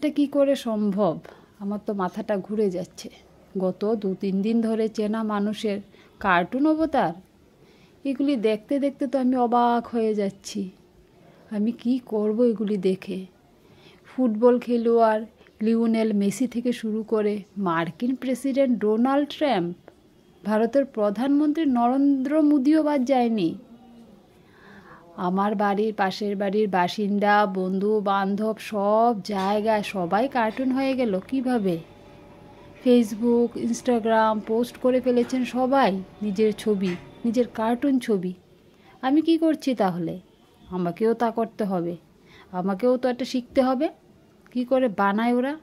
এটা কি করে সম্ভব? আমার তো মাথাটা ঘুরে যাচ্ছে। গত 2-3 দিন ধরে চেনা মানুষের কার্টুন অবতার, এগুলি দেখতে দেখতে তো আমি অবাক হয়ে যাচ্ছি। আমি কি করব এগুলি দেখে? ফুটবল খেলোয়াড় লিওনেল মেসি থেকে শুরু করে মার্কিন প্রেসিডেন্ট ডোনাল্ড ট্রাম্প, ভারতের প্রধানমন্ত্রী নরেন্দ্র মোদিও বাদ যায়নি। আমার বাড়ির পাশের বাড়ির বাসিন্দা, বন্ধু বান্ধব সব জায়গায় সবাই কার্টুন হয়ে গেল কিভাবে? ফেসবুক, ইনস্টাগ্রাম পোস্ট করে ফেলেছেন সবাই নিজের ছবি, নিজের কার্টুন ছবি। আমি কি করছি তাহলে? আমাকেও তা করতে হবে। আমাকেও তো একটা শিখতে হবে। কি করে বানায় ওরা?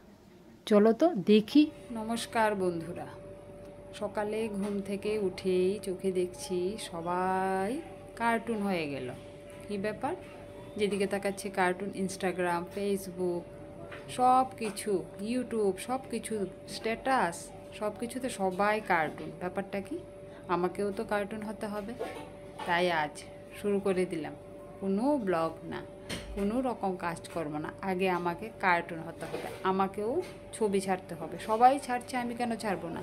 চলো তো দেখি। নমস্কার বন্ধুরা। সকালে ঘুম থেকে উঠেই চোখে দেখছি সবাই কার্টুন হয়ে গেল। কী ব্যাপার? যেদিকে তাকাচ্ছি কার্টুন, ইনস্টাগ্রাম, ফেসবুক, সব কিছু, ইউটিউব, সব কিছু, স্ট্যাটাস, সব কিছুতে সবাই কার্টুন। ব্যাপারটা কি? আমাকেও তো কার্টুন হতে হবে। তাই আজ শুরু করে দিলাম। কোনো ব্লগ না, কোনো রকম কাজ করবো না, আগে আমাকে কার্টুন হতে হবে। আমাকেও ছবি ছাড়তে হবে। সবাই ছাড়ছে, আমি কেন ছাড়বো না?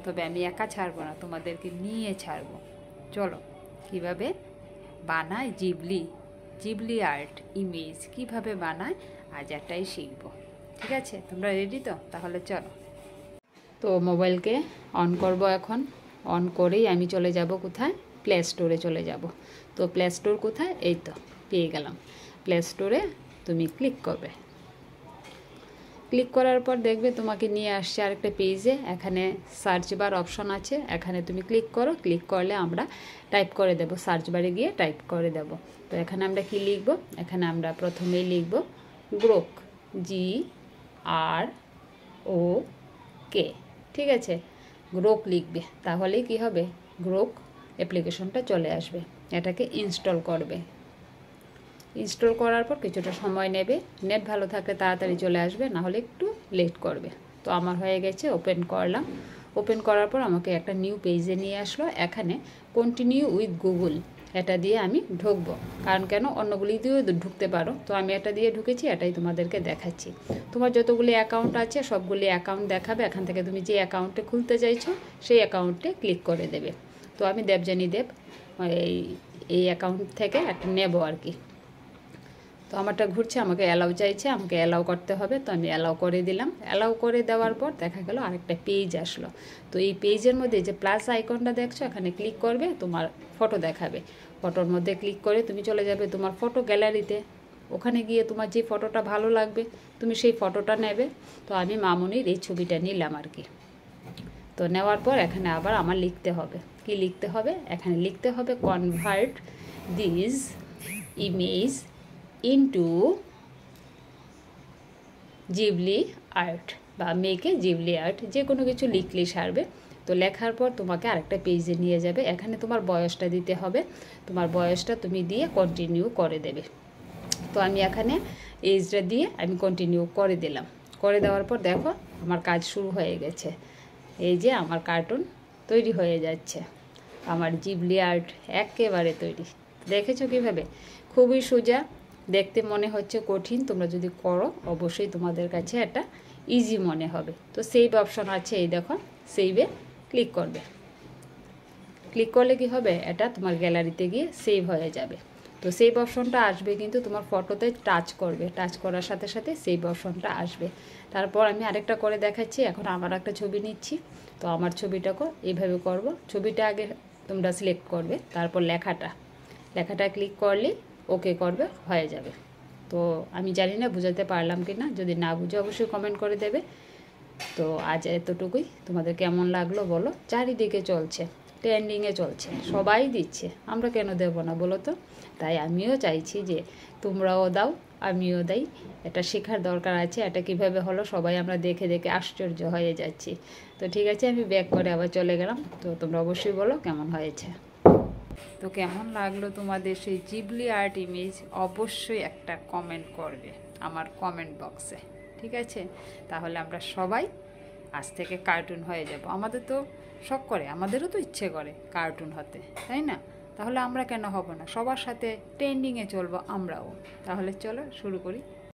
তবে আমি একা ছাড়বো না, তোমাদেরকে নিয়ে ছাড়বো। চলো কিভাবে বানায় জিবলি আর্ট ইমেজ কিভাবে বানায় আজ একটাই শিখবো। ঠিক আছে, তোমরা রেডি তো? তাহলে চলো। তো মোবাইলকে অন করব এখন। অন করেই আমি চলে যাব কোথায়? প্লে স্টোরে চলে যাব। তো প্লে স্টোর কোথায়? এই তো পেয়ে গেলাম। প্লে স্টোরে তুমি ক্লিক করবে। ক্লিক করার পর দেখবে তোমাকে নিয়ে আসছে আরেকটা পেজে। এখানে সার্চ বার অপশন আছে, এখানে তুমি ক্লিক করো। ক্লিক করলে আমরা টাইপ করে দেব, সার্চ বারে গিয়ে টাইপ করে দেব। তো এখানে আমরা কি লিখব? এখানে আমরা প্রথমেই লিখব গ্রোক, GROK। ঠিক আছে, গ্রোক লিখবে, তাহলেই কি হবে? গ্রোক অ্যাপ্লিকেশনটা চলে আসবে। এটাকে ইনস্টল করবে। ইনস্টল করার পর কিছুটা সময় নেবে। নেট ভালো থাকলে তাড়াতাড়ি চলে আসবে, না হলে একটু লেট করবে। তো আমার হয়ে গেছে, ওপেন করলাম। ওপেন করার পর আমাকে একটা নিউ পেজে নিয়ে আসলো। এখানে কন্টিনিউ উইথ গুগল, এটা দিয়ে আমি ঢুকবো। কারণ কেন? অন্যগুলি দিয়েও ঢুকতে পারো, তো আমি এটা দিয়ে ঢুকেছি, এটাই তোমাদেরকে দেখাচ্ছি। তোমার যতগুলি অ্যাকাউন্ট আছে সবগুলি অ্যাকাউন্ট দেখাবে। এখান থেকে তুমি যে অ্যাকাউন্টে খুলতে চাইছো সেই অ্যাকাউন্টে ক্লিক করে দেবে। তো আমি দেবযানী দেব এই অ্যাকাউন্ট থেকে একটা নেবো আর কি। তো আমারটা ঘুরছে, আমাকে অ্যালাউ চাইছে, আমাকে অ্যালাউ করতে হবে। তো আমি অ্যালাউ করে দিলাম। অ্যালাউ করে দেওয়ার পর দেখা গেল আরেকটা পেজ আসলো। তো এই পেজের মধ্যে যে প্লাস আইকনটা দেখছো, এখানে ক্লিক করবে, তোমার ফটো দেখাবে। ফটোর মধ্যে ক্লিক করে তুমি চলে যাবে তোমার ফটো গ্যালারিতে। ওখানে গিয়ে তোমার যে ফটোটা ভালো লাগবে তুমি সেই ফটোটা নেবে। তো আমি মামুনির এই ছবিটা নিলাম আর কি। তো নেওয়ার পর এখানে আবার আমার লিখতে হবে। কি লিখতে হবে? এখানে লিখতে হবে convert this image into Ghibli art বা মেকে জিবলি আর্ট, যে কোনো কিছু লিখলেই সারবে। তো লেখার পর তোমাকে আরেকটা পেজে নিয়ে যাবে। এখানে তোমার বয়সটা দিতে হবে। তোমার বয়সটা তুমি দিয়ে কন্টিনিউ করে দেবে। তো আমি এখানে এজটা দিয়ে আমি কন্টিনিউ করে দিলাম। করে দেওয়ার পর দেখো আমার কাজ শুরু হয়ে গেছে। এই যে আমার কার্টুন তৈরি হয়ে যাচ্ছে। আমার জিবলি আর্ট একেবারে তৈরি। দেখেছো কীভাবে? খুবই সোজা, দেখতে মনে হচ্ছে কঠিন, তোমরা যদি করো অবশ্যই তোমাদের কাছে এটা ইজি মনে হবে। তো সেভ অপশন আছে, এই দেখো, সেভে ক্লিক করবে। ক্লিক করলে কি হবে? এটা তোমার গ্যালারিতে গিয়ে সেভ হয়ে যাবে। তো সেভ অপশনটা আসবে, কিন্তু তোমার ফটোতে টাচ করবে, টাচ করার সাথে সাথে সেভ অপশনটা আসবে। তারপর আমি আরেকটা করে দেখাচ্ছি। এখন আমার একটা ছবি নিচ্ছি। তো আমার ছবিটাকে এইভাবে করব। ছবিটা আগে তোমরা সিলেক্ট করবে, তারপর লেখাটা ক্লিক করলে ওকে করবে, হয়ে যাবে। তো আমি জানি না বুঝাতে পারলাম কি না, যদি না বুঝে অবশ্যই কমেন্ট করে দেবে। তো আজ এতটুকুই। তোমাদের কেমন লাগলো বলো। চারিদিকে চলছে, ট্রেন্ডিংয়ে চলছে, সবাই দিচ্ছে, আমরা কেন দেবো না বলো তো? তাই আমিও চাইছি যে তোমরাও দাও, আমিও দেই। এটা শেখার দরকার আছে। এটা কিভাবে হলো সবাই আমরা দেখে দেখে আশ্চর্য হয়ে যাচ্ছি। তো ঠিক আছে, আমি ব্যাক করে আবার চলে গেলাম। তো তোমরা অবশ্যই বলো কেমন হয়েছে। তো কেমন লাগলো তোমাদের সেই জিবলি আর্ট ইমেজ? অবশ্যই একটা কমেন্ট করবে আমার কমেন্ট বক্সে। ঠিক আছে, তাহলে আমরা সবাই আজ থেকে কার্টুন হয়ে যাব। আমাদের তো শখ করে, আমাদেরও তো ইচ্ছে করে কার্টুন হতে, তাই না? তাহলে আমরা কেন হব না? সবার সাথে ট্রেন্ডিংয়ে চলবো আমরাও। তাহলে চলো শুরু করি।